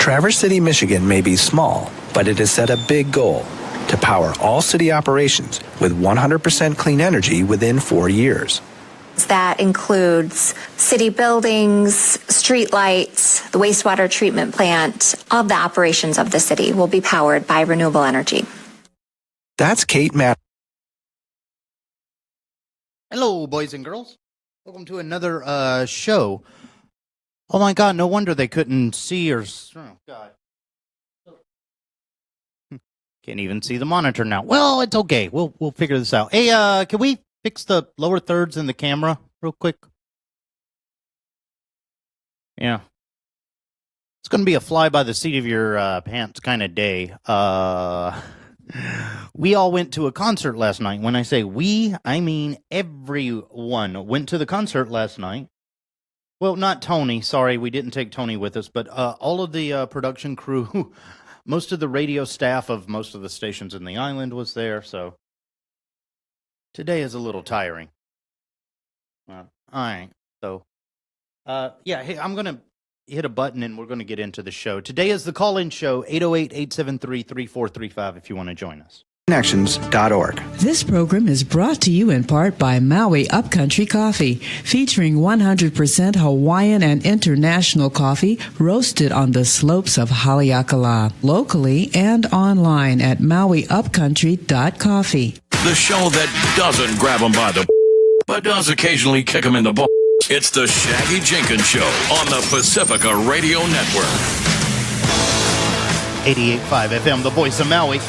Traverse City, Michigan may be small, but it has set a big goal to power all city operations with 100% clean energy within 4 years. That includes city buildings, street lights, the wastewater treatment plant. All of the operations of the city will be powered by renewable energy. That's Kate Matt. Hello, boys and girls. Welcome to another show. Oh my God, no wonder they couldn't see or... Oh, God. Can't even see the monitor now. Well, it's okay. We'll figure this out. Hey, can we fix the lower thirds in the camera real quick? Yeah. It's going to be a fly by the seat of your pants kind of day. We all went to a concert last night. When I say we, I mean everyone went to the concert last night. Well, not Tony. Sorry, we didn't take Tony with us, but all of the production crew, most of the radio staff of most of the stations in the island was there, so today is a little tiring. All right, so, yeah, hey, I'm going to hit a button and we're going to get into the show. Today is the call-in show, 808-873-3435 if you want to join us. Connections.org. This program is brought to you in part by Maui Upcountry Coffee, featuring 100% Hawaiian and international coffee roasted on the slopes of Haleakala, locally and online at mauiupcountry.coffee. The show that doesn't grab them by the but does occasionally kick them in the balls. It's the Shaggy Jenkins Show on the Pacifica Radio Network. 88.5 FM, the voice of Maui.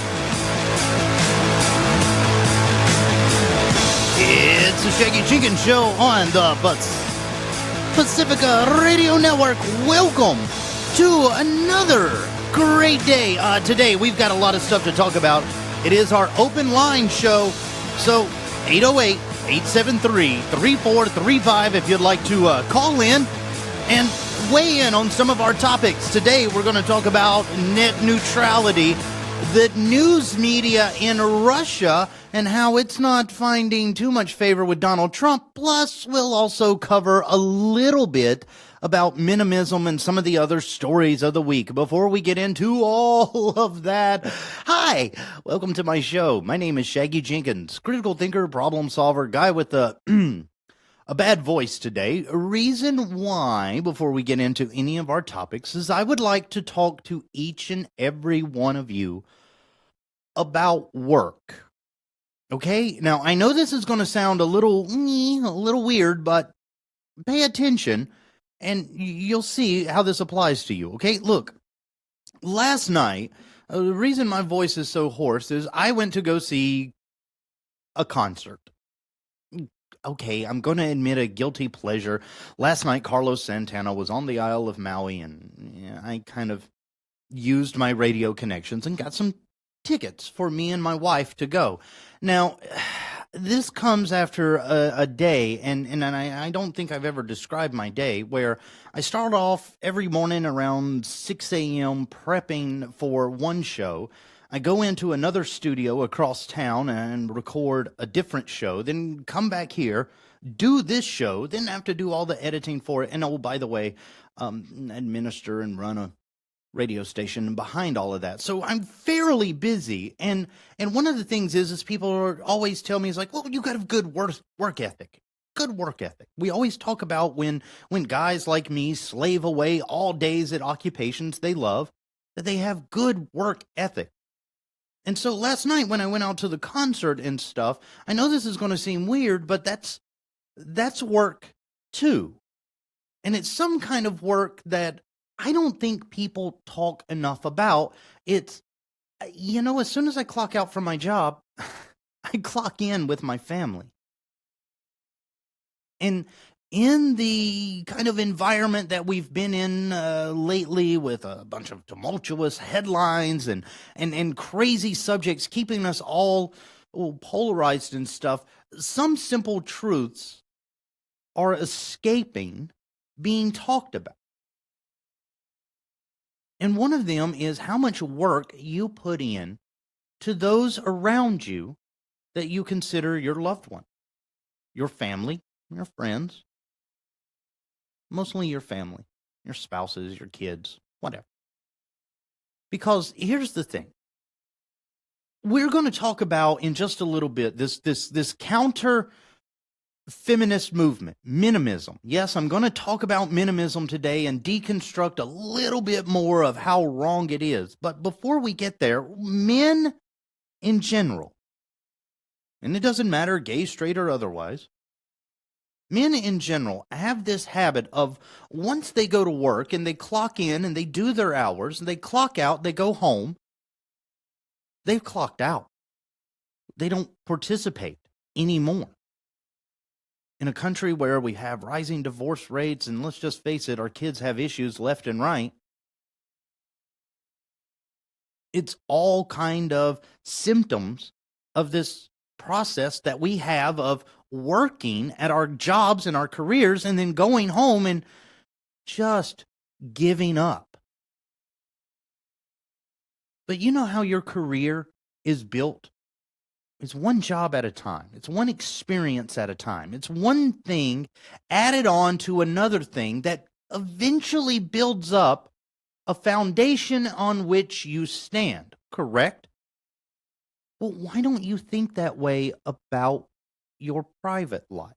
It's the Shaggy Jenkins Show on the Pacifica Radio Network. Welcome to another great day. Today, we've got a lot of stuff to talk about. It is our open line show. So, 808-873-3435 if you'd like to call in and weigh in on some of our topics. Today, we're going to talk about net neutrality, the news media in Russia, and how it's not finding too much favor with Donald Trump. Plus, we'll also cover a little bit about minimism and some of the other stories of the week. Before we get into all of that, hi, welcome to my show. My name is Shaggy Jenkins, critical thinker, problem solver, guy with a bad voice today. Reason why, before we get into any of our topics, is I would like to talk to each and every one of you about work. Okay, now I know this is going to sound a little weird, but pay attention and you'll see how this applies to you. Okay, look, last night, the reason my voice is so hoarse is I went to go see a concert. Okay, I'm going to admit a guilty pleasure. Last night, Carlos Santana was on the Isle of Maui, and I kind of used my radio connections and got some tickets for me and my wife to go. Now, this comes after a day, and I don't think I've ever described my day, where I start off every morning around 6 a.m. prepping for one show. I go into another studio across town and record a different show, then come back here, do this show, then have to do all the editing for it, and oh, by the way, administer and run a radio station and behind all of that. So I'm fairly busy. And one of the things is people are always tell me, is like, well, you got a good work ethic. Good work ethic. We always talk about when guys like me slave away all days at occupations they love, that they have good work ethic. And so last night when I went out to the concert and stuff, I know this is going to seem weird, but that's work too. And it's some kind of work that I don't think people talk enough about. It's, as soon as I clock out from my job, I clock in with my family. And in the kind of environment that we've been in lately, with a bunch of tumultuous headlines and crazy subjects keeping us all polarized and stuff, some simple truths are escaping being talked about. And one of them is how much work you put in to those around you that you consider your loved one, your family, your friends, mostly your family, your spouses, your kids, whatever. Because here's the thing. We're going to talk about in just a little bit this counter feminist movement, minimism. Yes, I'm going to talk about minimism today and deconstruct a little bit more of how wrong it is. But before we get there, men in general, and it doesn't matter gay, straight, or otherwise, men in general have this habit of once they go to work and they clock in and they do their hours and they clock out, they go home, they've clocked out. They don't participate anymore. In a country where we have rising divorce rates, and let's just face it, our kids have issues left and right, it's all kind of symptoms of this process that we have of working at our jobs and our careers and then going home and just giving up. But you know how your career is built? It's one job at a time. It's one experience at a time. It's one thing added on to another thing that eventually builds up a foundation on which you stand, correct? Well, why don't you think that way about your private life?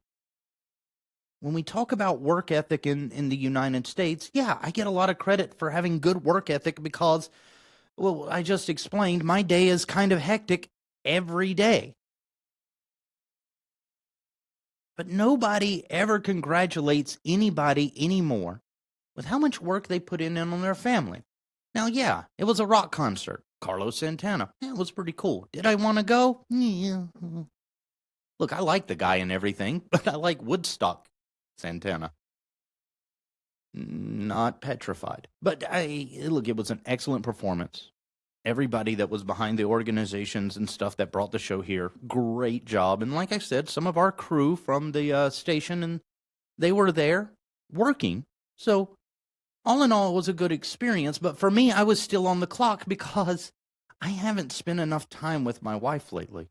When we talk about work ethic in the United States, yeah, I get a lot of credit for having good work ethic because, well, I just explained my day is kind of hectic every day. But nobody ever congratulates anybody anymore with how much work they put in on their family. Now, yeah, it was a rock concert. Carlos Santana. Yeah, it was pretty cool. Did I want to go? Yeah. Look, I like the guy and everything, but I like Woodstock Santana. Not petrified. But look, it was an excellent performance. Everybody that was behind the organizations and stuff that brought the show here, great job. And like I said, some of our crew from the station, and they were there working. So all in all, it was a good experience. But for me, I was still on the clock because I haven't spent enough time with my wife lately.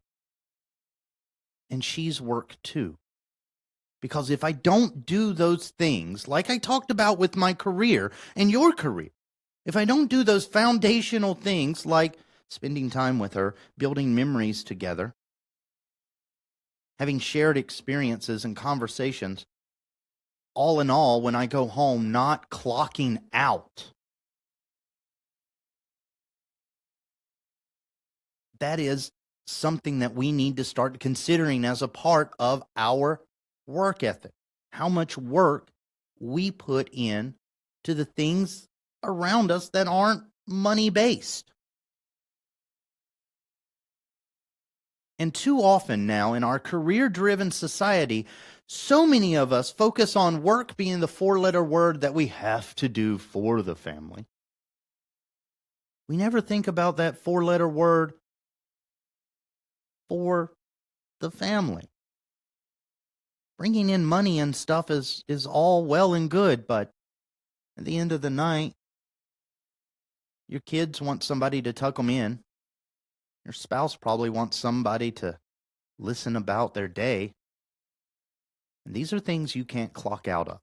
And she's worked too. Because if I don't do those things, like I talked about with my career and your career, if I don't do those foundational things like spending time with her, building memories together, having shared experiences and conversations, all in all, when I go home, not clocking out, that is something that we need to start considering as a part of our work ethic. How much work we put in to the things around us that aren't money-based. And too often now in our career-driven society, so many of us focus on work being the four-letter word that we have to do for the family. We never think about that four-letter word for the family. Bringing in money and stuff is all well and good, but at the end of the night, your kids want somebody to tuck them in. Your spouse probably wants somebody to listen about their day. And these are things you can't clock out of.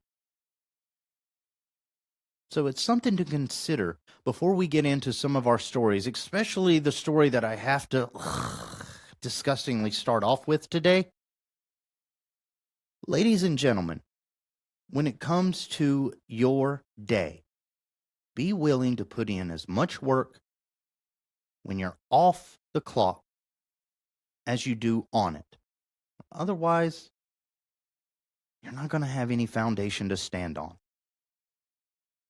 So it's something to consider before we get into some of our stories, especially the story that I have to disgustingly start off with today. Ladies and gentlemen, when it comes to your day, be willing to put in as much work when you're off the clock as you do on it. Otherwise, you're not going to have any foundation to stand on.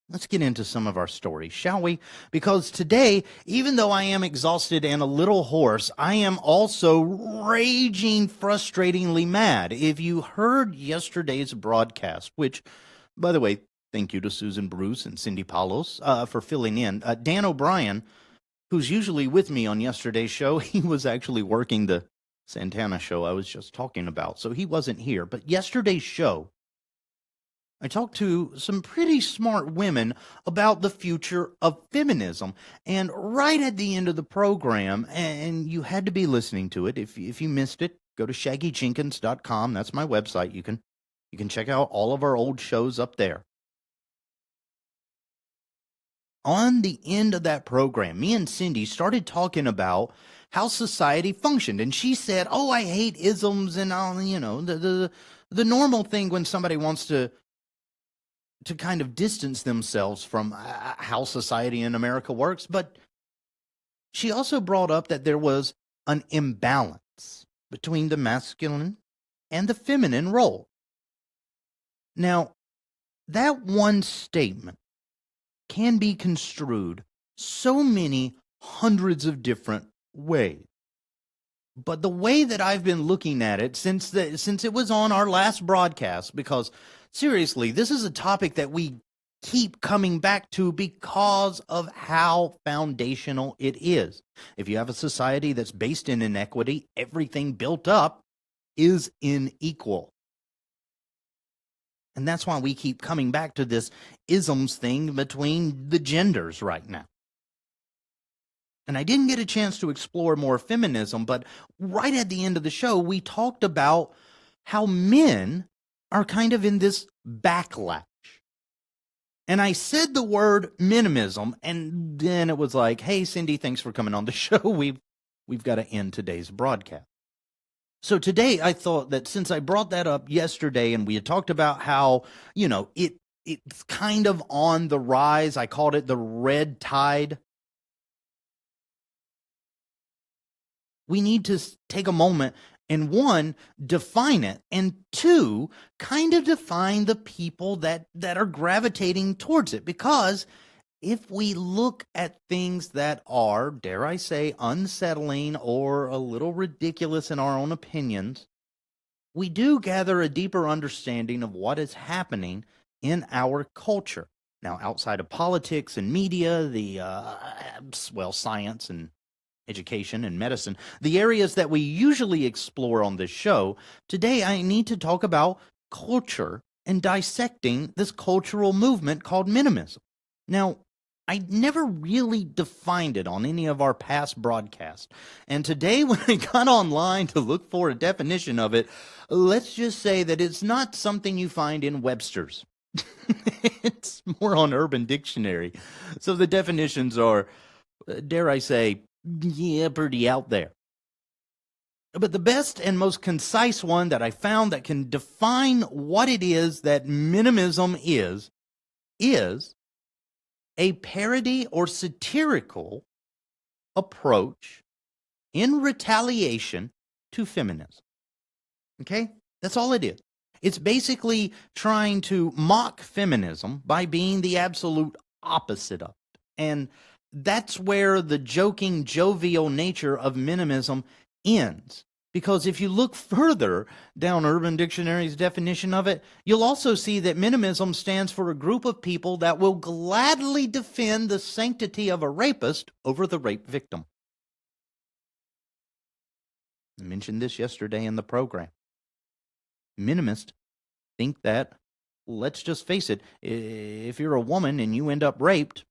Let's get into some of our stories, shall we? Because today, even though I am exhausted and a little hoarse, I am also raging, frustratingly mad. If you heard yesterday's broadcast, which, by the way, thank you to Susan Bruce and Cindy Palos for filling in. Dan O'Brien, who's usually with me on yesterday's show, he was actually working the Santana show I was just talking about, so he wasn't here. But yesterday's show, I talked to some pretty smart women about the future of feminism. And right at the end of the program, and you had to be listening to it, if you missed it, go to shaggyjenkins.com. That's my website. You can check out all of our old shows up there. on the end of that program, me and Cindy started talking about how society functioned. And she said, oh, I hate isms and all, the normal thing when somebody wants to kind of distance themselves from how society in America works. But she also brought up that there was an imbalance between the masculine and the feminine role. Now, that one statement can be construed so many hundreds of different ways. But the way that I've been looking at it since it was on our last broadcast, because seriously, this is a topic that we keep coming back to because of how foundational it is. If you have a society that's based in inequity, everything built up is unequal. And that's why we keep coming back to this isms thing between the genders right now. And I didn't get a chance to explore more feminism, but right at the end of the show, we talked about how men are kind of in this backlash. And I said the word minimism, and then it was like, hey, Cindy, thanks for coming on the show. We've got to end today's broadcast. So today I thought that since I brought that up yesterday and we had talked about how, it's kind of on the rise, I called it the red tide. We need to take a moment and one, define it, and two, kind of define the people that are gravitating towards it. Because if we look at things that are, dare I say, unsettling or a little ridiculous in our own opinions, we do gather a deeper understanding of what is happening in our culture. Now, outside of politics and media, the, science and education and medicine, the areas that we usually explore on this show, today I need to talk about culture and dissecting this cultural movement called minimism. Now, I never really defined it on any of our past broadcasts. And today when I got online to look for a definition of it, let's just say that it's not something you find in Webster's. It's more on Urban Dictionary. So the definitions are, dare I say, pretty out there. But the best and most concise one that I found that can define what it is that minimism is a parody or satirical approach in retaliation to feminism. Okay? That's all it is. It's basically trying to mock feminism by being the absolute opposite of it. And that's where the joking, jovial nature of minimism ends. Because if you look further down Urban Dictionary's definition of it, you'll also see that minimism stands for a group of people that will gladly defend the sanctity of a rapist over the rape victim. I mentioned this yesterday in the program. Minimists think that, let's just face it, if you're a woman and you end up raped,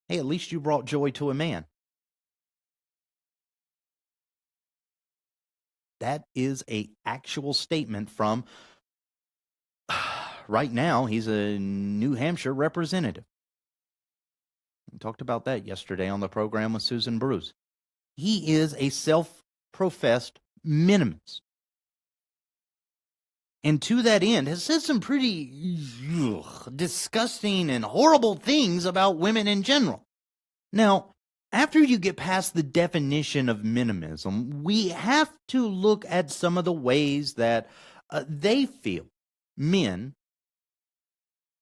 hey, at least you brought joy to a man. That is an actual statement from, right now, he's a New Hampshire representative. We talked about that yesterday on the program with Susan Bruce. He is a self-professed minimalist. And to that end, has said some pretty disgusting and horrible things about women in general. Now, after you get past the definition of minimism, we have to look at some of the ways that they feel, men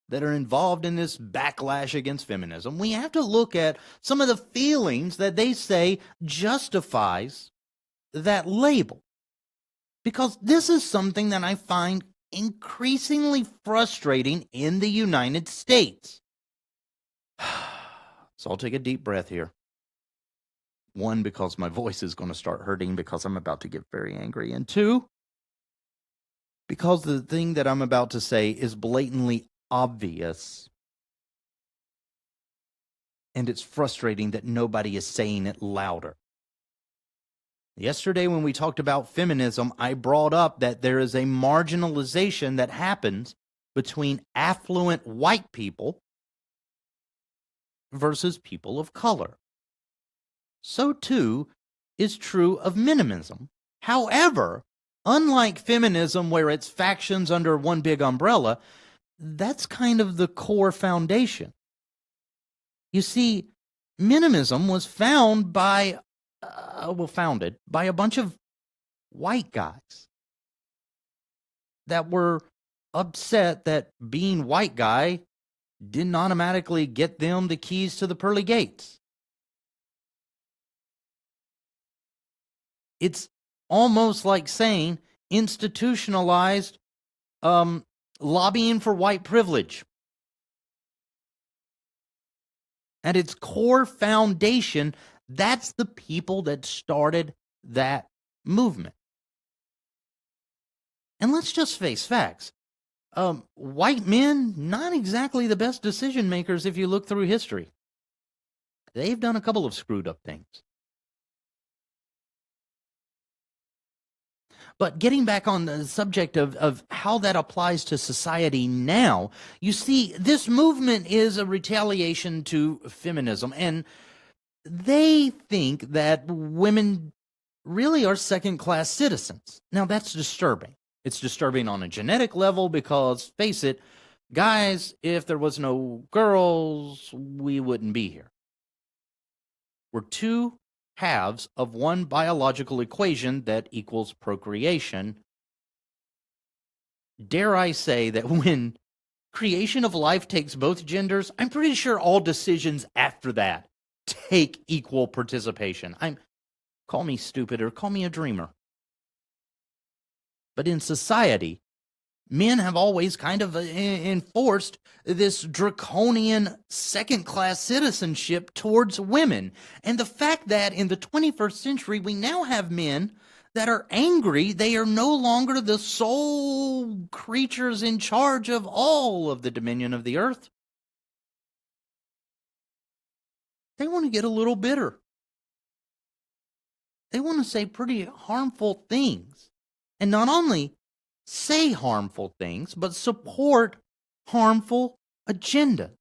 that are involved in this backlash against feminism. We have to look at some of the feelings that they say justifies that label. Because this is something that I find increasingly frustrating in the United States. So I'll take a deep breath here. One, because my voice is going to start hurting because I'm about to get very angry. And two, because the thing that I'm about to say is blatantly obvious. And it's frustrating that nobody is saying it louder. Yesterday when we talked about feminism, I brought up that there is a marginalization that happens between affluent white people versus people of color. So too is true of minimism. However, unlike feminism, where it's factions under one big umbrella, that's kind of the core foundation. You see, minimism was founded by a bunch of white guys that were upset that being white guy didn't automatically get them the keys to the pearly gates. It's almost like saying institutionalized lobbying for white privilege. At its core foundation, that's the people that started that movement. And let's just face facts. White men, not exactly the best decision makers if you look through history. They've done a couple of screwed up things. But getting back on the subject of how that applies to society now, you see, this movement is a retaliation to feminism, and they think that women really are second-class citizens. Now, that's disturbing. It's disturbing on a genetic level because, face it, guys, if there was no girls, we wouldn't be here. We're two halves of one biological equation that equals procreation. Dare I say that when creation of life takes both genders, I'm pretty sure all decisions after that take equal participation. Call me stupid or call me a dreamer. But in society, men have always kind of enforced this draconian second-class citizenship towards women. And the fact that in the 21st century, we now have men that are angry, they are no longer the sole creatures in charge of all of the dominion of the earth. They want to get a little bitter. They want to say pretty harmful things. And not only say harmful things, but support harmful agenda.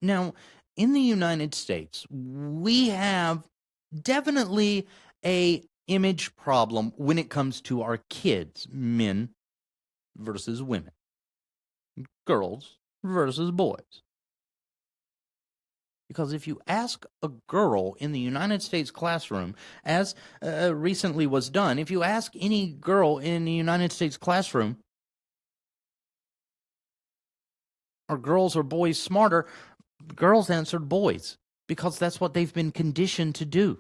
Now, in the United States, we have definitely a image problem when it comes to our kids, men versus women, girls versus boys. Because if you ask a girl in the United States classroom, as recently was done, if you ask any girl in the United States classroom, are girls or boys smarter? Girls answered boys, because that's what they've been conditioned to do.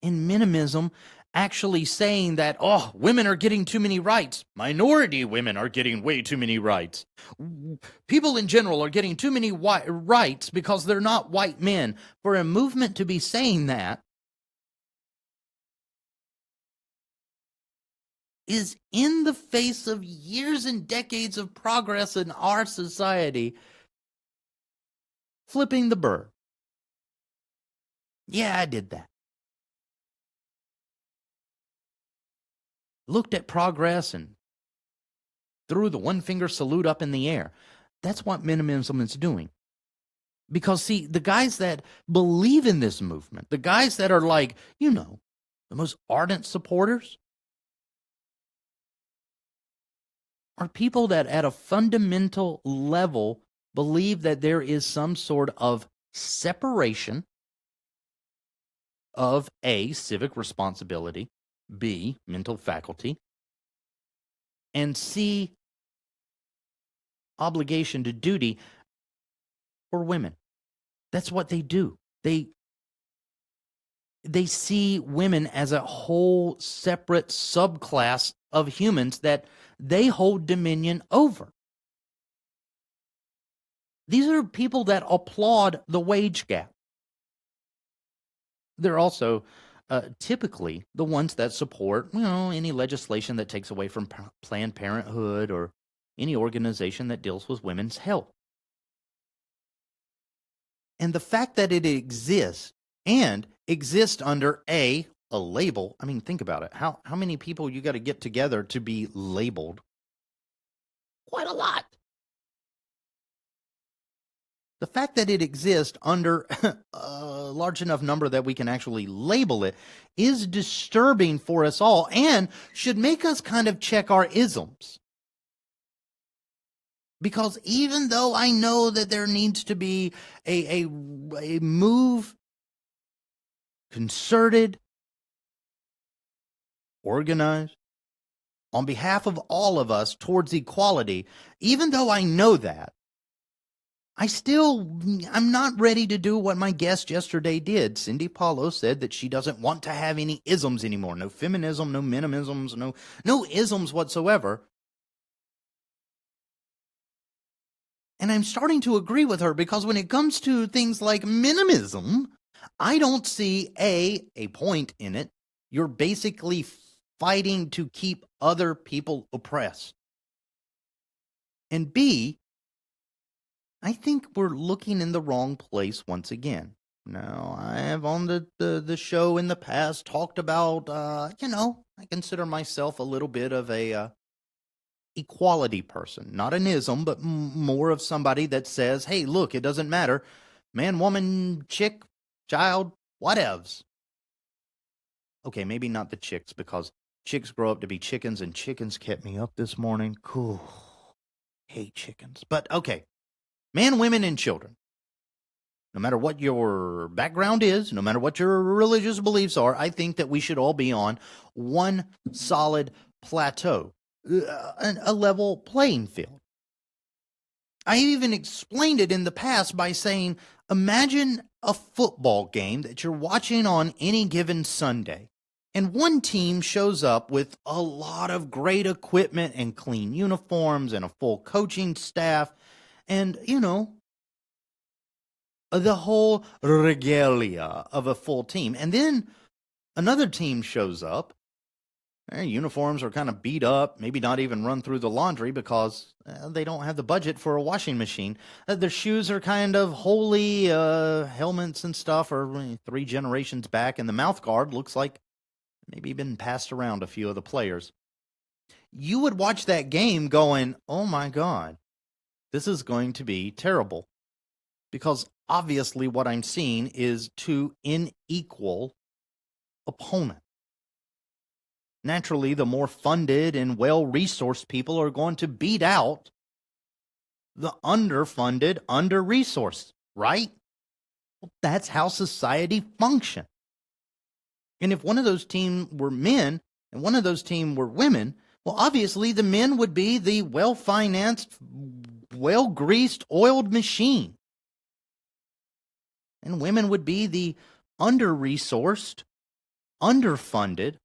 In minimism, actually saying that, oh, women are getting too many rights. Minority women are getting way too many rights. People in general are getting too many rights because they're not white men. For a movement to be saying that is in the face of years and decades of progress in our society, flipping the bird. Yeah, I did that. Looked at progress and threw the one-finger salute up in the air. That's what minimism is doing. Because, see, the guys that believe in this movement, the guys that are like, the most ardent supporters, are people that at a fundamental level believe that there is some sort of separation of A, civic responsibility, B, mental faculty, and C, obligation to duty for women. That's what they do. They see women as a whole separate subclass of humans that they hold dominion over. These are people that applaud the wage gap. They're also typically the ones that support, any legislation that takes away from Planned Parenthood or any organization that deals with women's health. And the fact that it exists and exists under a label, think about it. How many people you got to get together to be labeled quite a lot. The fact that it exists under a large enough number that we can actually label it is disturbing for us all and should make us kind of check our isms. Because even though I know that there needs to be a move, concerted, organized, on behalf of all of us towards equality, even though I know that, I'm not ready to do what my guest yesterday did. Cindy Paulo said that she doesn't want to have any isms anymore. No feminism, no minimisms, no isms whatsoever. And I'm starting to agree with her because when it comes to things like minimism, I don't see a point in it. You're basically fighting to keep other people oppressed. And B, I think we're looking in the wrong place once again. Now, I have on the show in the past talked about, I consider myself a little bit of a equality person. Not an ism, but more of somebody that says, hey, look, it doesn't matter. Man, woman, chick, child, whatevs. Okay, maybe not the chicks, because chicks grow up to be chickens, and chickens kept me up this morning. Cool. Hate chickens. But okay. Man, women, and children. No matter what your background is, no matter what your religious beliefs are, I think that we should all be on one solid plateau, a level playing field. I even explained it in the past by saying, imagine a football game that you're watching on any given Sunday, and one team shows up with a lot of great equipment and clean uniforms and a full coaching staff, and, the whole regalia of a full team. And then another team shows up. Their uniforms are kind of beat up, maybe not even run through the laundry because they don't have the budget for a washing machine. Their shoes are kind of holey, helmets and stuff are 3 generations back, and the mouth guard looks like maybe been passed around a few of the players. You would watch that game going, oh my God, this is going to be terrible. Because obviously what I'm seeing is 2 unequal opponents. Naturally, the more funded and well-resourced people are going to beat out the underfunded, under-resourced, right? Well, that's how society functions. And if one of those teams were men and one of those teams were women, well, obviously the men would be the well-financed, well-greased, oiled machine. And women would be the under-resourced, underfunded,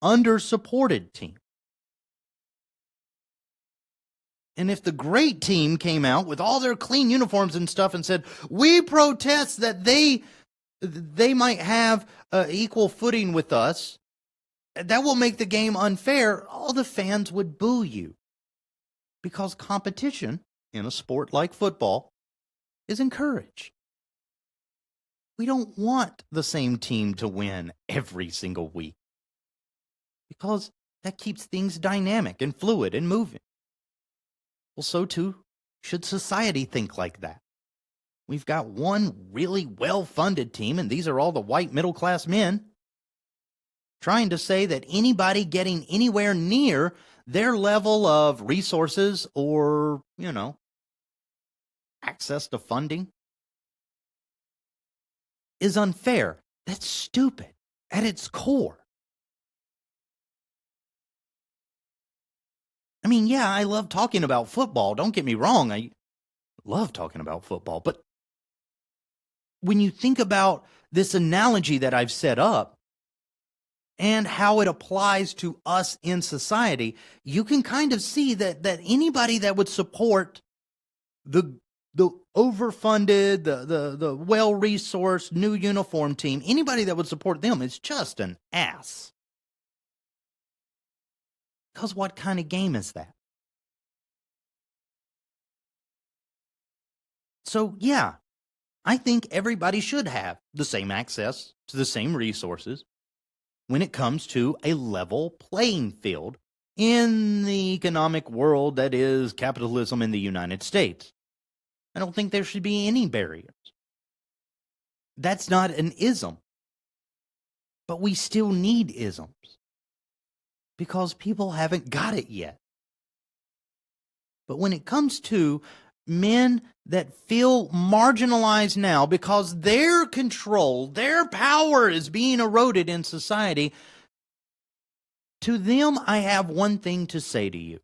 under-supported team. And if the great team came out with all their clean uniforms and stuff and said, we protest that they might have equal footing with us, that will make the game unfair, all the fans would boo you. Because competition in a sport like football is encouraged. We don't want the same team to win every single week, because that keeps things dynamic and fluid and moving. Well, so too should society think like that. We've got one really well-funded team, and these are all the white middle-class men, trying to say that anybody getting anywhere near their level of resources or, access to funding is unfair. That's stupid at its core. I mean, yeah, I love talking about football. Don't get me wrong. I love talking about football. But when you think about this analogy that I've set up and how it applies to us in society, you can kind of see that anybody that would support the overfunded, the well-resourced new uniform team, anybody that would support them is just an ass. Because what kind of game is that? So, yeah, I think everybody should have the same access to the same resources when it comes to a level playing field in the economic world that is capitalism in the United States. I don't think there should be any barriers. That's not an ism. But we still need isms because people haven't got it yet. But when it comes to men that feel marginalized now because their control, their power is being eroded in society, to them I have one thing to say to you.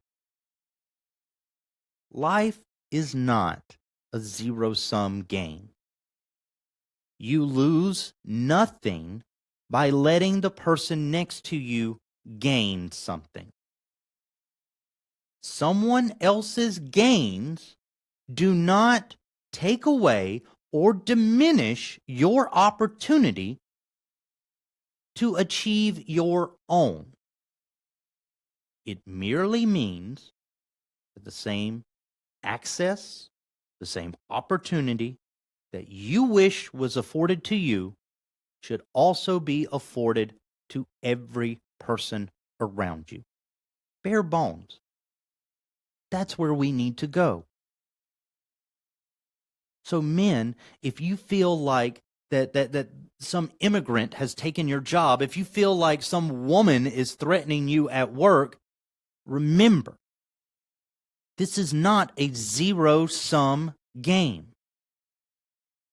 Life is not a zero-sum game. You lose nothing by letting the person next to you gain something. Someone else's gains do not take away or diminish your opportunity to achieve your own. It merely means that the same access, the same opportunity that you wish was afforded to you should also be afforded to every person around you. Bare bones. That's where we need to go. So men, if you feel like that some immigrant has taken your job, if you feel like some woman is threatening you at work, remember, this is not a zero-sum game.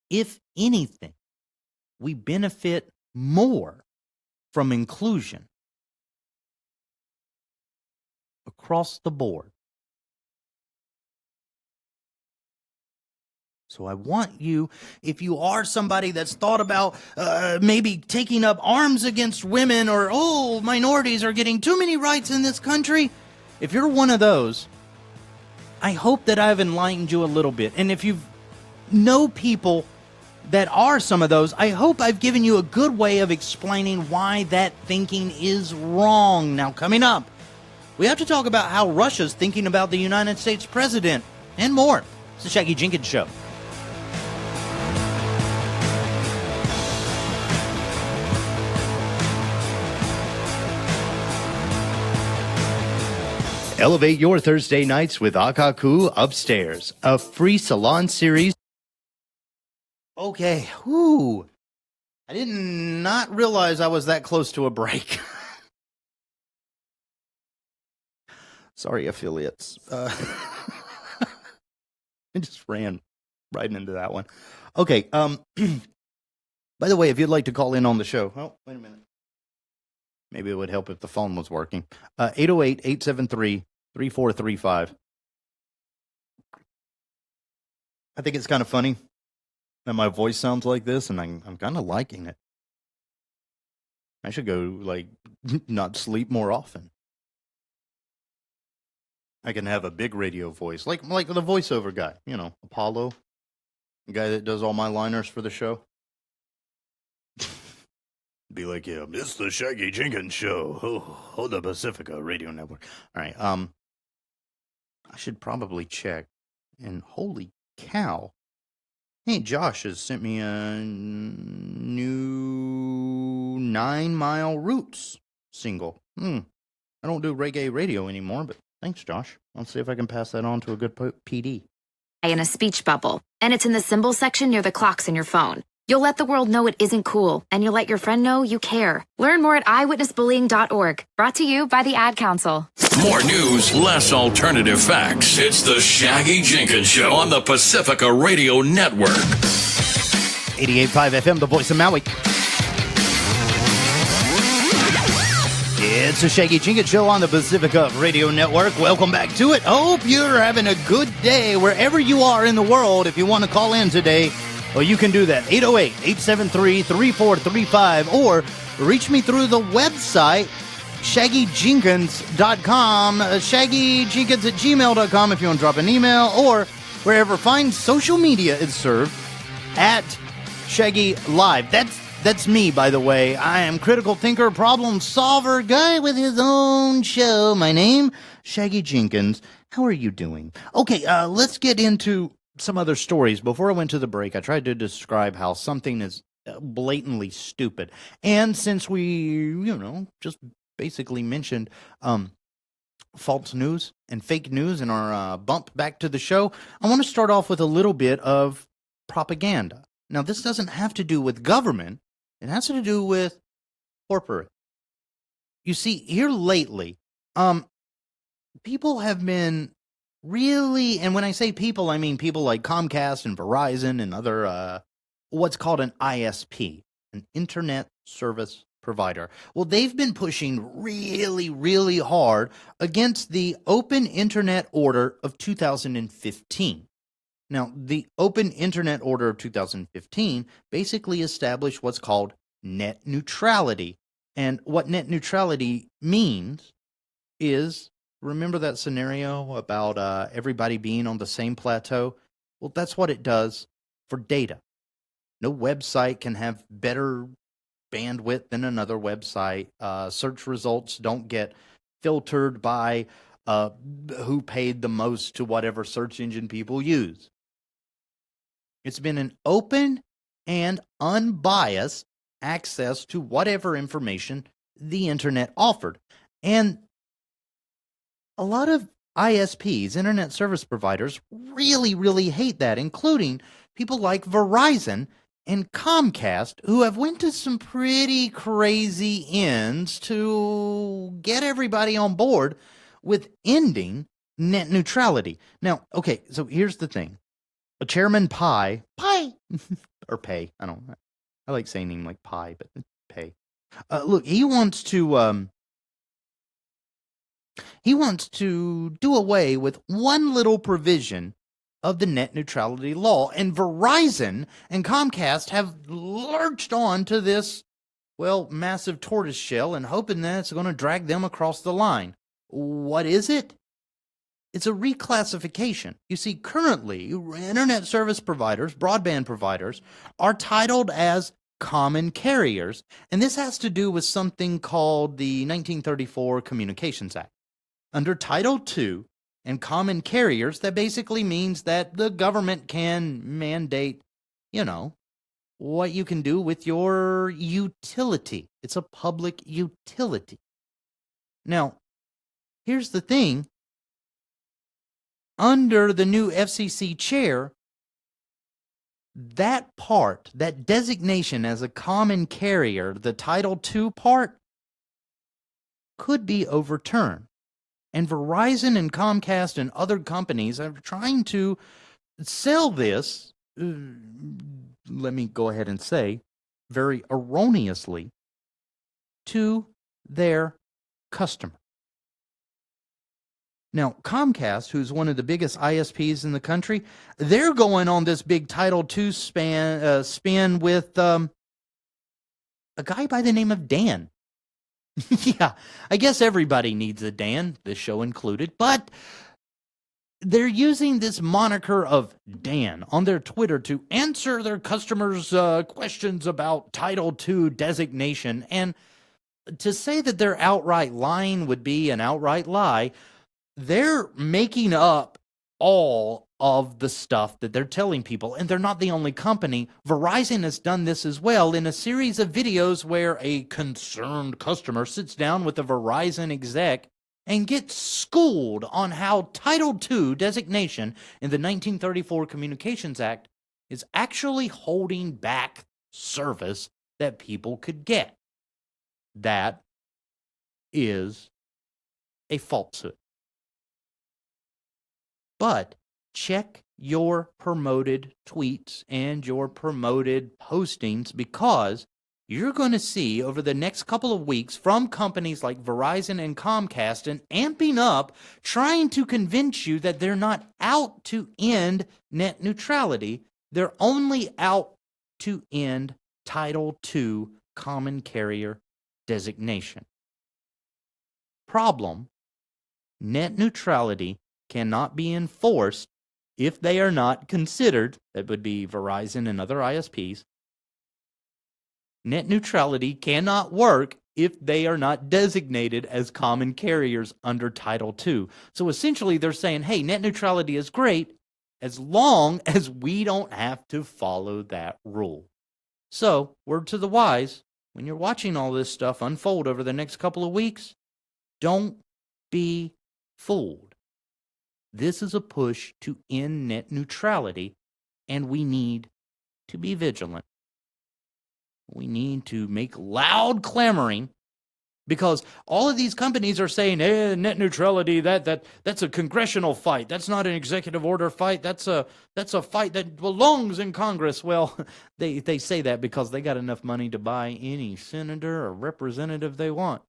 If anything, we benefit more from inclusion across the board. So I want you, if you are somebody that's thought about maybe taking up arms against women or, minorities are getting too many rights in this country, if you're one of those, I hope that I've enlightened you a little bit. And if you know people that are some of those, I hope I've given you a good way of explaining why that thinking is wrong. Now, coming up, we have to talk about how Russia's thinking about the United States president and more. It's the Shaggy Jenkins Show. Elevate your Thursday nights with Akaku Upstairs, a free salon series. Okay, I did not realize I was that close to a break. Sorry, affiliates. I just ran right into that one. Okay, by the way, if you'd like to call in on the show, wait a minute. Maybe it would help if the phone was working. 808-873-3435. I think it's kind of funny that my voice sounds like this, and I'm kind of liking it. I should go, not sleep more often. I can have a big radio voice, like the voiceover guy, Apollo, the guy that does all my liners for the show. Be like him. It's the Shaggy Jenkins Show. On the Pacifica Radio Network. All right. I should probably check. And holy cow. Hey, Josh has sent me a new 9 Mile Roots single. I don't do reggae radio anymore, but thanks, Josh. I'll see if I can pass that on to a good PD. In a speech bubble, and it's in the symbol section near the clocks in your phone. You'll let the world know it isn't cool, and you'll let your friend know you care. Learn more at eyewitnessbullying.org. Brought to you by the Ad Council. More news, less alternative facts. It's the Shaggy Jenkins Show on the Pacifica Radio Network. 88.5 FM, the voice of Maui. It's the Shaggy Jenkins Show on the Pacifica Radio Network. Welcome back to it. Hope you're having a good day wherever you are in the world. If you want to call in today, well, you can do that, 808-873-3435, or reach me through the website, shaggyjenkins.com, shaggyjenkins@gmail.com if you want to drop an email, or wherever fine social media is served, at Shaggy Live. That's me, by the way. I am critical thinker, problem solver, guy with his own show. My name, Shaggy Jenkins. How are you doing? Okay, let's get into some other stories. Before I went to the break, I tried to describe how something is blatantly stupid. And since we, just basically mentioned false news and fake news in our bump back to the show, I want to start off with a little bit of propaganda. Now, this doesn't have to do with government. It has to do with corporate. You see, here lately, people have been really, and when I say people, I mean people like Comcast and Verizon and other, what's called an ISP, an Internet Service Provider. Well, they've been pushing really, really hard against the Open Internet Order of 2015. Now, the Open Internet Order of 2015 basically established what's called net neutrality. And what net neutrality means is, remember that scenario about everybody being on the same plateau? Well, that's what it does for data. No website can have better bandwidth than another website. Search results don't get filtered by who paid the most to whatever search engine people use. It's been an open and unbiased access to whatever information the internet offered. And a lot of ISPs, internet service providers, really, really hate that, including people like Verizon and Comcast, who have went to some pretty crazy ends to get everybody on board with ending net neutrality. Now, okay, so here's the thing. Chairman Pie, or Pay, I like saying him like Pie, but Pay. Look, he wants to do away with one little provision of the net neutrality law, and Verizon and Comcast have lurched on to this, well, massive tortoise shell and hoping that it's going to drag them across the line. What is it? It's a reclassification. You see, currently, internet service providers, broadband providers, are titled as common carriers, and this has to do with something called the 1934 Communications Act. Under Title II and common carriers, that basically means that the government can mandate, what you can do with your utility. It's a public utility. Now, here's the thing. Under the new FCC chair, that part, that designation as a common carrier, the Title II part, could be overturned. And Verizon and Comcast and other companies are trying to sell this, let me go ahead and say, very erroneously, to their customer. Now, Comcast, who's one of the biggest ISPs in the country, they're going on this big Title II spin with a guy by the name of Dan. Yeah, I guess everybody needs a Dan, this show included, but they're using this moniker of Dan on their Twitter to answer their customers' questions about Title II designation. And to say that they're outright lying would be an outright lie. They're making up all of the stuff that they're telling people, and they're not the only company. Verizon has done this as well in a series of videos where a concerned customer sits down with a Verizon exec and gets schooled on how Title II designation in the 1934 Communications Act is actually holding back service that people could get. That is a falsehood. But check your promoted tweets and your promoted postings, because you're going to see over the next couple of weeks from companies like Verizon and Comcast and amping up, trying to convince you that they're not out to end net neutrality. They're only out to end Title II common carrier designation. Problem: net neutrality cannot be enforced if they are not considered, that would be Verizon and other ISPs. Net neutrality cannot work if they are not designated as common carriers under Title II. So essentially they're saying, hey, net neutrality is great as long as we don't have to follow that rule. So, word to the wise, when you're watching all this stuff unfold over the next couple of weeks, don't be fooled. This is a push to end net neutrality, and we need to be vigilant. We need to make loud clamoring, because all of these companies are saying, net neutrality, that's a congressional fight. That's not an executive order fight. That's a fight that belongs in Congress. Well, they say that because they got enough money to buy any senator or representative they want.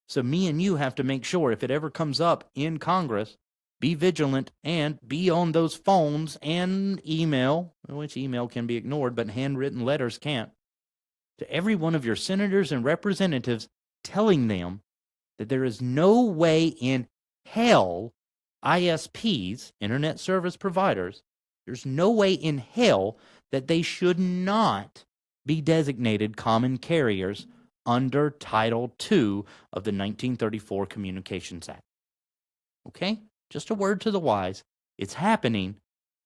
So me and you have to make sure if it ever comes up in Congress, be vigilant and be on those phones and email, which email can be ignored, but handwritten letters can't, to every one of your senators and representatives, telling them that there is no way in hell ISPs, internet service providers, there's no way in hell that they should not be designated common carriers under Title II of the 1934 Communications Act. Okay? Just a word to the wise. It's happening.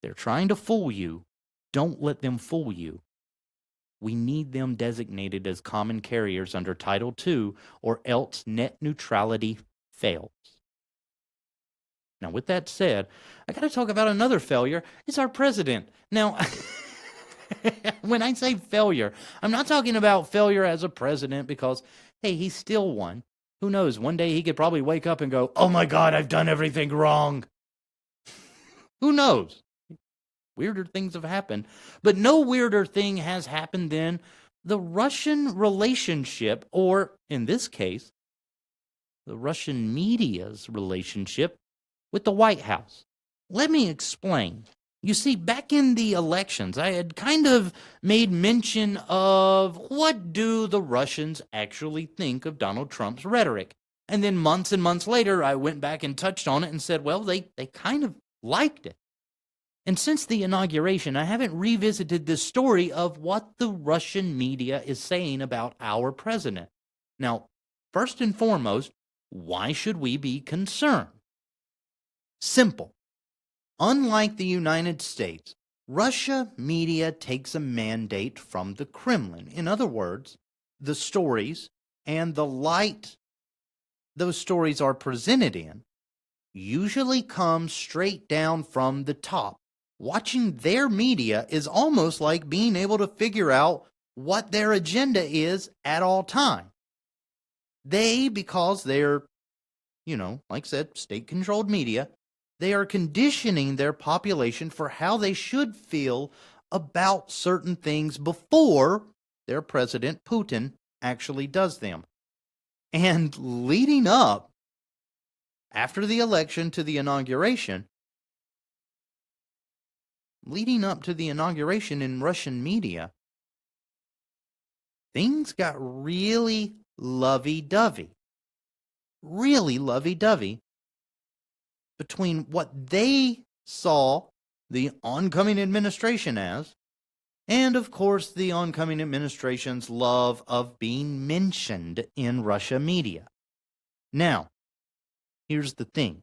They're trying to fool you. Don't let them fool you. We need them designated as common carriers under Title II, or else net neutrality fails. Now, with that said, I got to talk about another failure. It's our president. Now, when I say failure, I'm not talking about failure as a president because, hey, he's still one. Who knows? One day he could probably wake up and go, oh my God, I've done everything wrong. Who knows? Weirder things have happened. But no weirder thing has happened than the Russian relationship, or in this case, the Russian media's relationship with the White House. Let me explain. You see, back in the elections, I had kind of made mention of what do the Russians actually think of Donald Trump's rhetoric. And then months and months later, I went back and touched on it and said, well, they kind of liked it. And since the inauguration, I haven't revisited this story of what the Russian media is saying about our president. Now, first and foremost, why should we be concerned? Simple. Unlike the United States, Russia media takes a mandate from the Kremlin. In other words, the stories and the light those stories are presented in usually come straight down from the top. Watching their media is almost like being able to figure out what their agenda is at all times. Because they're, like I said, state-controlled media, they are conditioning their population for how they should feel about certain things before their president, Putin, actually does them. And leading up, after the election to the inauguration, in Russian media, things got really lovey-dovey. Really lovey-dovey between what they saw the oncoming administration as, and of course the oncoming administration's love of being mentioned in Russia media. Now, here's the thing.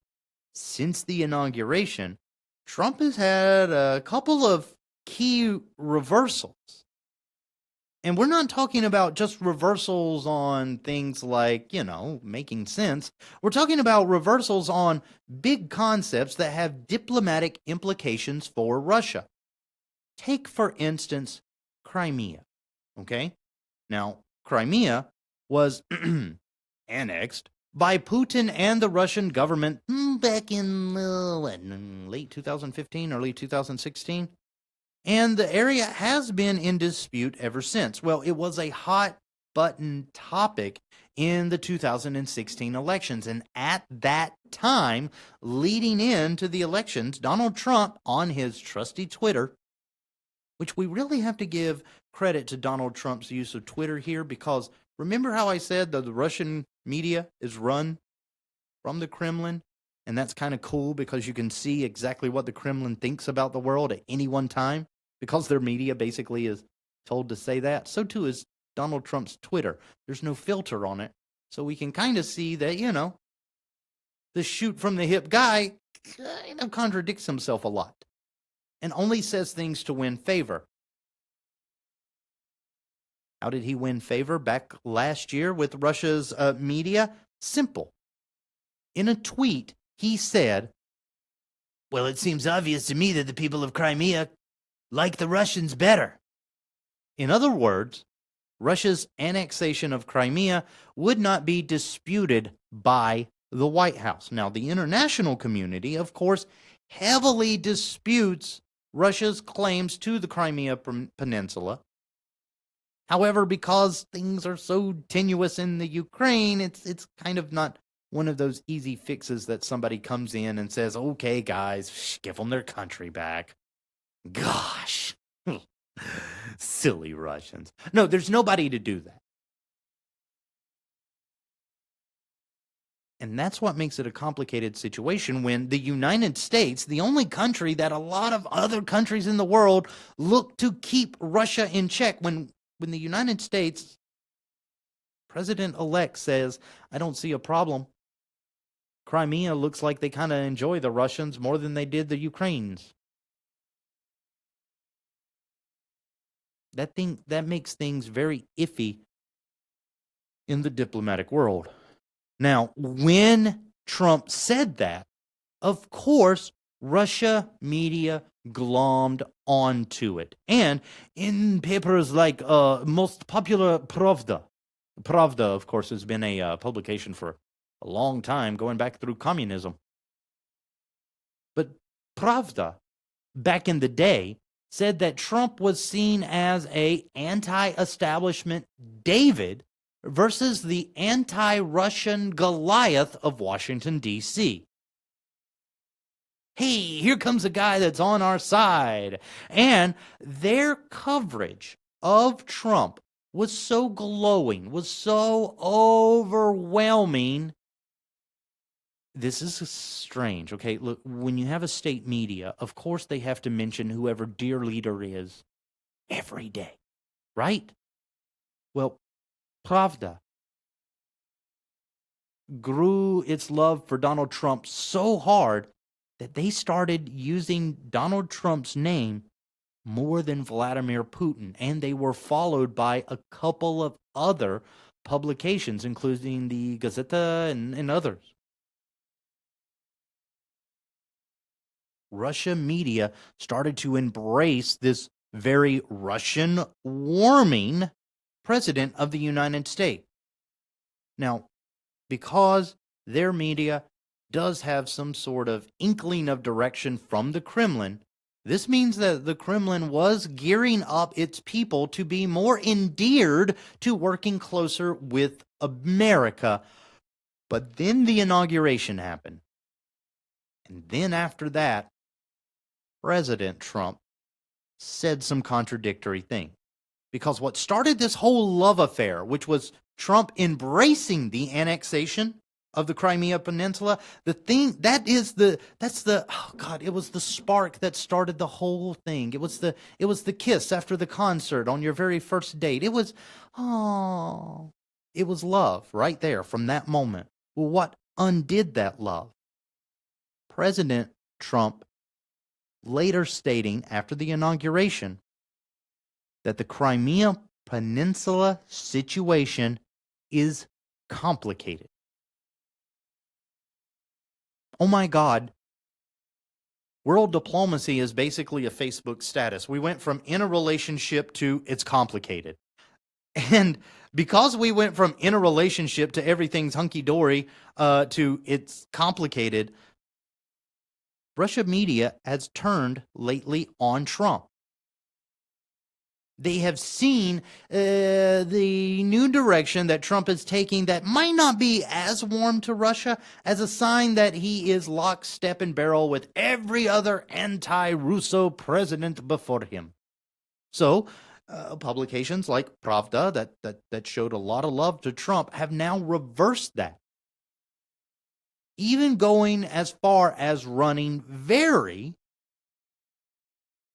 Since the inauguration, Trump has had a couple of key reversals. And we're not talking about just reversals on things like, making sense. We're talking about reversals on big concepts that have diplomatic implications for Russia. Take, for instance, Crimea. Okay? Now, Crimea was annexed by Putin and the Russian government back in late 2015, early 2016. And the area has been in dispute ever since. Well, it was a hot button topic in the 2016 elections. And at that time, leading into the elections, Donald Trump, on his trusty Twitter, which we really have to give credit to Donald Trump's use of Twitter here, because remember how I said that the Russian media is run from the Kremlin? And that's kind of cool because you can see exactly what the Kremlin thinks about the world at any one time, because their media basically is told to say that. So too is Donald Trump's Twitter. There's no filter on it. So we can kind of see that, the shoot from the hip guy kind of contradicts himself a lot and only says things to win favor. How did he win favor back last year with Russia's media? Simple. In a tweet, he said, "Well, it seems obvious to me that the people of Crimea like the Russians better." In other words, Russia's annexation of Crimea would not be disputed by the White House. Now, the international community, of course, heavily disputes Russia's claims to the Crimea Peninsula. However, because things are so tenuous in the Ukraine, it's kind of not one of those easy fixes that somebody comes in and says, "Okay, guys, give them their country back." Gosh. Silly Russians. No, there's nobody to do that. And that's what makes it a complicated situation when the United States, the only country that a lot of other countries in the world look to keep Russia in check, when the United States President-elect says, "I don't see a problem. Crimea looks like they kind of enjoy the Russians more than they did the Ukrainians." That makes things very iffy in the diplomatic world. Now, when Trump said that, of course, Russia media glommed onto it. And in papers like most popular Pravda, of course, has been a publication for a long time, going back through communism. But Pravda, back in the day, said that Trump was seen as a anti-establishment David versus the anti-Russian Goliath of Washington, D.C. Hey, here comes a guy that's on our side. And their coverage of Trump was so glowing, was so overwhelming. This is strange, okay? Look, when you have a state media, of course they have to mention whoever dear leader is every day, right? Well, Pravda grew its love for Donald Trump so hard that they started using Donald Trump's name more than Vladimir Putin, and they were followed by a couple of other publications, including the Gazeta and others. Russia media started to embrace this very Russian-warming president of the United States. Now, because their media does have some sort of inkling of direction from the Kremlin, this means that the Kremlin was gearing up its people to be more endeared to working closer with America. But then the inauguration happened. And then after that, President Trump said some contradictory things. Because what started this whole love affair, which was Trump embracing the annexation of the Crimea Peninsula, it was the spark that started the whole thing. It was the kiss after the concert on your very first date. It was love right there from that moment. Well, what undid that love? President Trump later stating after the inauguration that the Crimea Peninsula situation is complicated. Oh my God. World diplomacy is basically a Facebook status. We went from in a relationship to it's complicated. And because we went from in a relationship to everything's hunky-dory to it's complicated, Russia media has turned lately on Trump. They have seen the new direction that Trump is taking that might not be as warm to Russia as a sign that he is lockstep and barrel with every other anti-Russo president before him. So, publications like Pravda that showed a lot of love to Trump have now reversed that. Even going as far as running very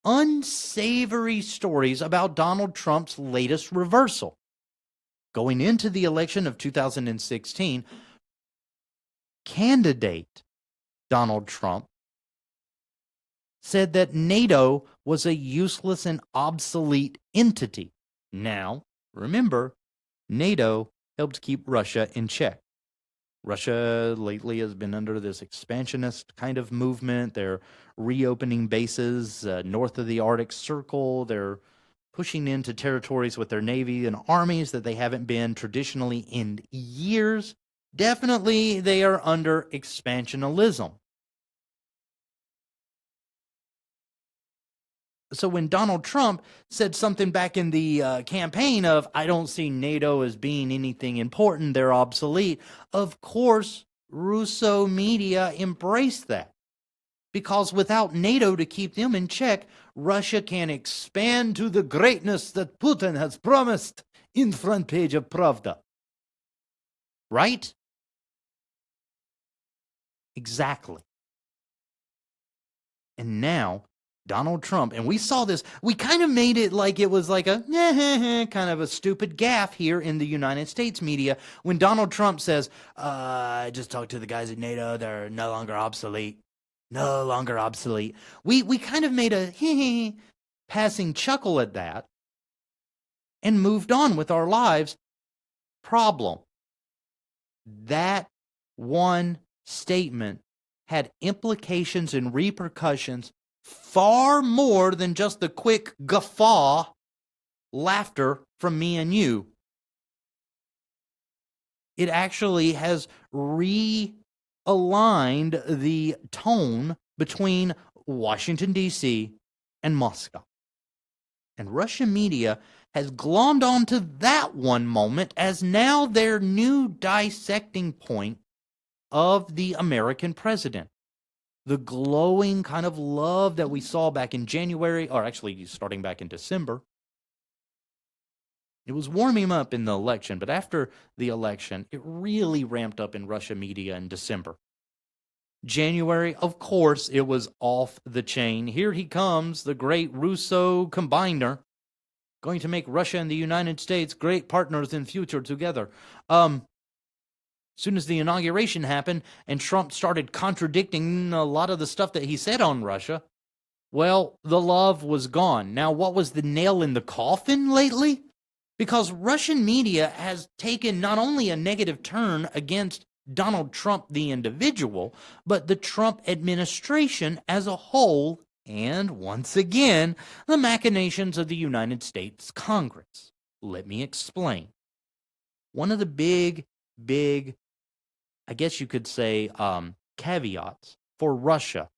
unsavory stories about Donald Trump's latest reversal. Going into the election of 2016, candidate Donald Trump said that NATO was a useless and obsolete entity. Now, remember, NATO helped keep Russia in check. Russia lately has been under this expansionist kind of movement. They're reopening bases north of the Arctic Circle. They're pushing into territories with their navy and armies that they haven't been traditionally in years. Definitely, they are under expansionism. So when Donald Trump said something back in the campaign of, I don't see NATO as being anything important, they're obsolete, of course, Russo media embraced that. Because without NATO to keep them in check, Russia can expand to the greatness that Putin has promised in front page of Pravda. Right? Exactly. And now, Donald Trump, and we saw this, we kind of made it like it was like a kind of a stupid gaffe here in the United States media when Donald Trump says, I just talked to the guys at NATO, they're no longer obsolete. No longer obsolete. We kind of made a passing chuckle at that and moved on with our lives. Problem. That one statement had implications and repercussions far more than just the quick guffaw laughter from me and you. It actually has realigned the tone between Washington, D.C. and Moscow. And Russian media has glommed onto that one moment as now their new dissecting point of the American president. The glowing kind of love that we saw back in January, or actually starting back in December. It was warming up in the election, but after the election, it really ramped up in Russia media in December. January, of course, it was off the chain. Here he comes, the great Russo combiner, going to make Russia and the United States great partners in future together. Soon as the inauguration happened and Trump started contradicting a lot of the stuff that he said on Russia, well, the love was gone. Now, what was the nail in the coffin lately? Because Russian media has taken not only a negative turn against Donald Trump, the individual, but the Trump administration as a whole, and once again, the machinations of the United States Congress. Let me explain. One of the big, I guess you could say, caveats for Russia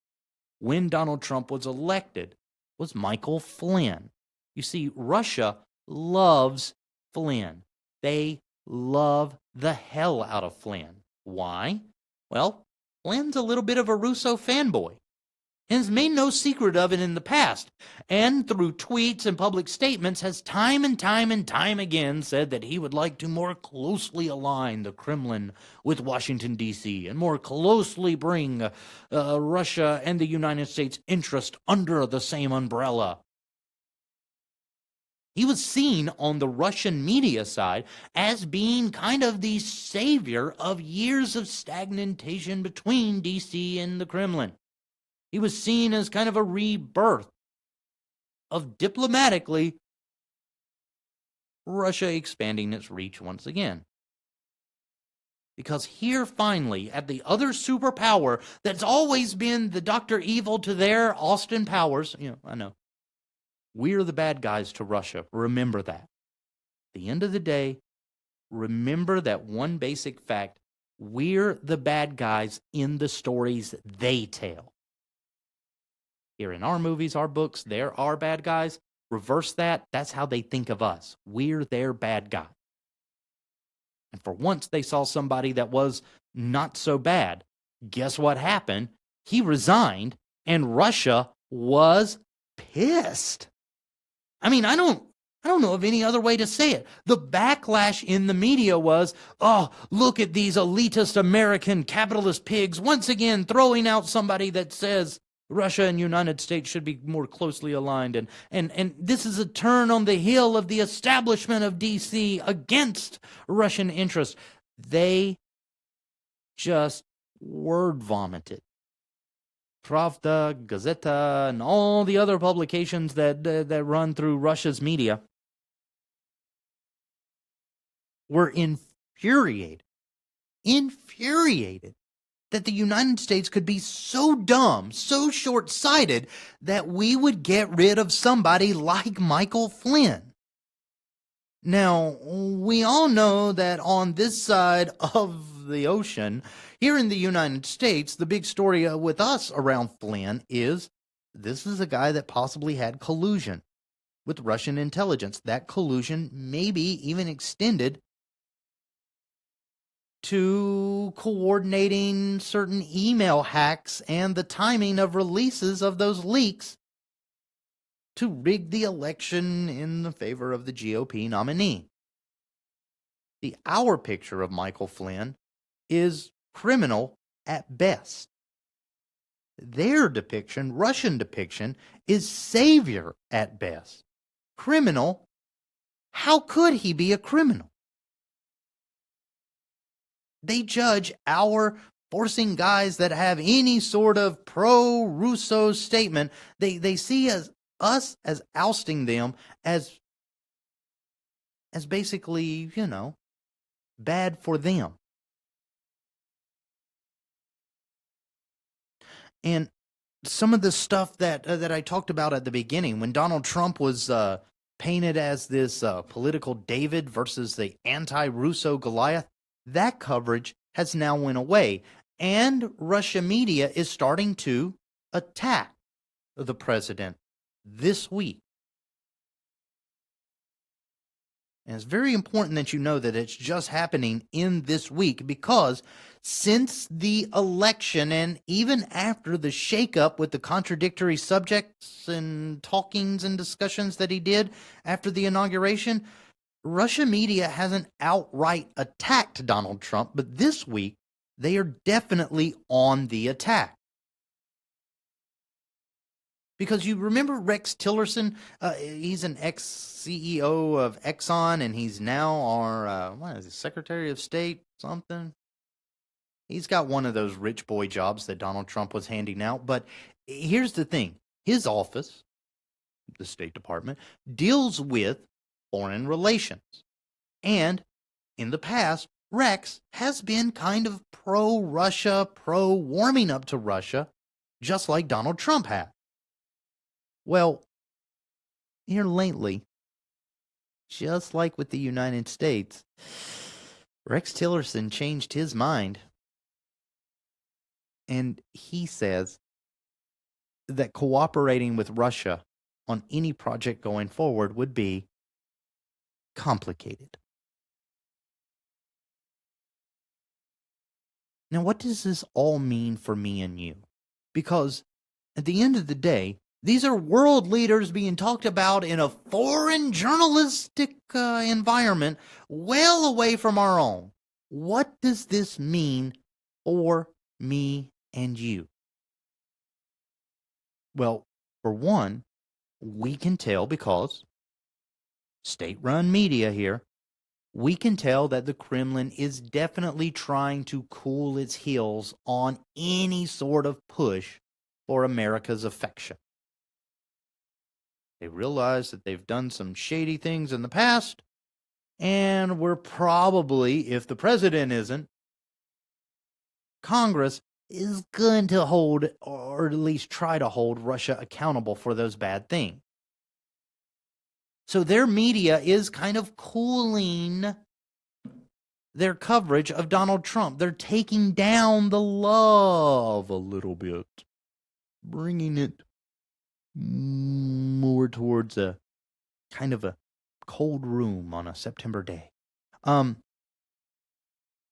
when Donald Trump was elected was Michael Flynn. You see, Russia loves Flynn. They love the hell out of Flynn. Why? Well, Flynn's a little bit of a Russo fanboy and has made no secret of it in the past, and through tweets and public statements has time and time again said that he would like to more closely align the Kremlin with Washington, D.C., and more closely bring Russia and the United States' interest under the same umbrella. He was seen on the Russian media side as being kind of the savior of years of stagnation between D.C. and the Kremlin. He was seen as kind of a rebirth of diplomatically Russia expanding its reach once again. Because here finally, at the other superpower that's always been the Dr. Evil to their Austin Powers, I know, we're the bad guys to Russia. Remember that. At the end of the day, remember that one basic fact. We're the bad guys in the stories they tell. Here in our movies, our books, there are bad guys. Reverse that. That's how they think of us. We're their bad guy. And for once, they saw somebody that was not so bad. Guess what happened? He resigned, and Russia was pissed. I mean, I don't know of any other way to say it. The backlash in the media was, oh, look at these elitist American capitalist pigs once again throwing out somebody that says Russia and United States should be more closely aligned. And this is a turn on the heel of the establishment of D.C. against Russian interests. They just word vomited. Pravda, Gazeta, and all the other publications that run through Russia's media were infuriated infuriated that the United States could be so dumb, so short-sighted, that we would get rid of somebody like Michael Flynn. Now, we all know that on this side of the ocean, here in the United States, the big story with us around Flynn is this is a guy that possibly had collusion with Russian intelligence. That collusion maybe even extended to coordinating certain email hacks and the timing of releases of those leaks to rig the election in the favor of the GOP nominee. Our picture of Michael Flynn is criminal at best. Their depiction, Russian depiction, is savior at best. Criminal? How could he be a criminal? They judge our forcing guys that have any sort of pro-Russo statement. They see us as ousting them as basically, bad for them. And some of the stuff that I talked about at the beginning, when Donald Trump was painted as this political David versus the anti-Russo Goliath, that coverage has now went away. And Russia media is starting to attack the president this week. And it's very important that you know that it's just happening in this week, because since the election and even after the shakeup with the contradictory subjects and talkings and discussions that he did after the inauguration, Russia media hasn't outright attacked Donald Trump, but this week they are definitely on the attack. Because you remember Rex Tillerson, he's an ex-CEO of Exxon, and he's now our, Secretary of State, something? He's got one of those rich boy jobs that Donald Trump was handing out. But here's the thing. His office, the State Department, deals with foreign relations. And in the past, Rex has been kind of pro-Russia, pro-warming up to Russia, just like Donald Trump had. Well, here lately, just like with the United States, Rex Tillerson changed his mind. And he says that cooperating with Russia on any project going forward would be complicated. Now, what does this all mean for me and you? Because at the end of the day, these are world leaders being talked about in a foreign journalistic environment well away from our own. What does this mean for me and you? Well, for one, we can tell, because state-run media here, we can tell that the Kremlin is definitely trying to cool its heels on any sort of push for America's affection. They realize that they've done some shady things in the past, and we're probably, if the president isn't, Congress is going to hold, or at least try to hold, Russia accountable for those bad things. So their media is kind of cooling their coverage of Donald Trump. They're taking down the love a little bit, bringing it more towards a kind of a cold room on a September day,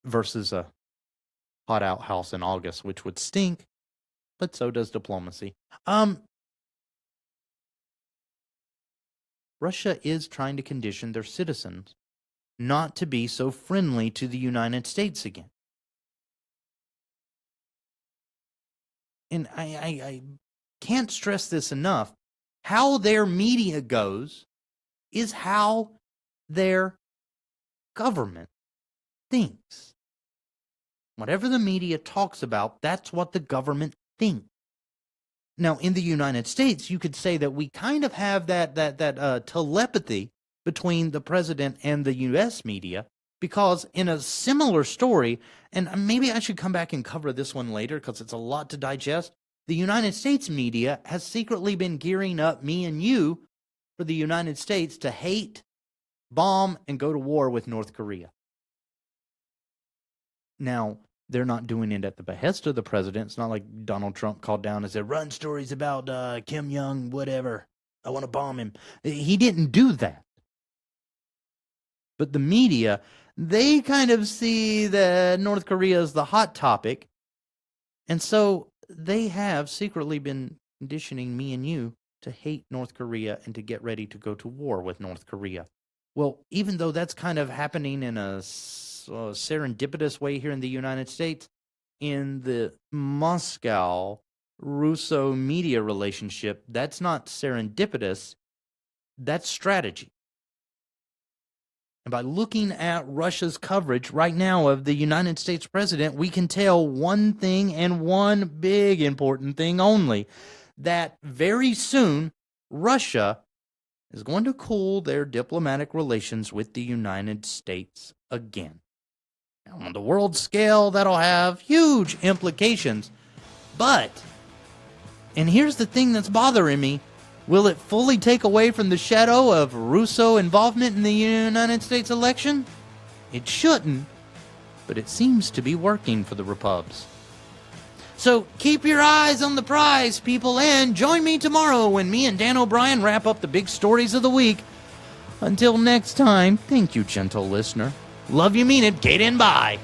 versus a hot outhouse in August, which would stink, but so does diplomacy. Russia is trying to condition their citizens not to be so friendly to the United States again. And I can't stress this enough. How their media goes is how their government thinks. Whatever the media talks about, that's what the government thinks. Now, in the United States, you could say that we kind of have that telepathy between the president and the U.S. media, Because in a similar story, and maybe I should come back and cover this one later because it's a lot to digest, the United States media has secretly been gearing up me and you for the United States to hate, bomb, and go to war with North Korea. Now, they're not doing it at the behest of the president. It's not like Donald Trump called down and said, run stories about Kim Jong, whatever. I want to bomb him. He didn't do that. But the media, they kind of see that North Korea is the hot topic. And so they have secretly been conditioning me and you to hate North Korea and to get ready to go to war with North Korea. Well, even though that's kind of happening in a serendipitous way here in the United States, in the Moscow-Russo media relationship, that's not serendipitous, that's strategy. And by looking at Russia's coverage right now of the United States president, we can tell one thing and one big important thing only, that very soon Russia is going to cool their diplomatic relations with the United States again. Now, on the world scale, that'll have huge implications. But, and here's the thing that's bothering me, will it fully take away from the shadow of Russo involvement in the United States election? It shouldn't, but it seems to be working for the Repubs. So keep your eyes on the prize, people, and join me tomorrow when me and Dan O'Brien wrap up the big stories of the week. Until next time, thank you, gentle listener. Love you, mean it. Kate and bye.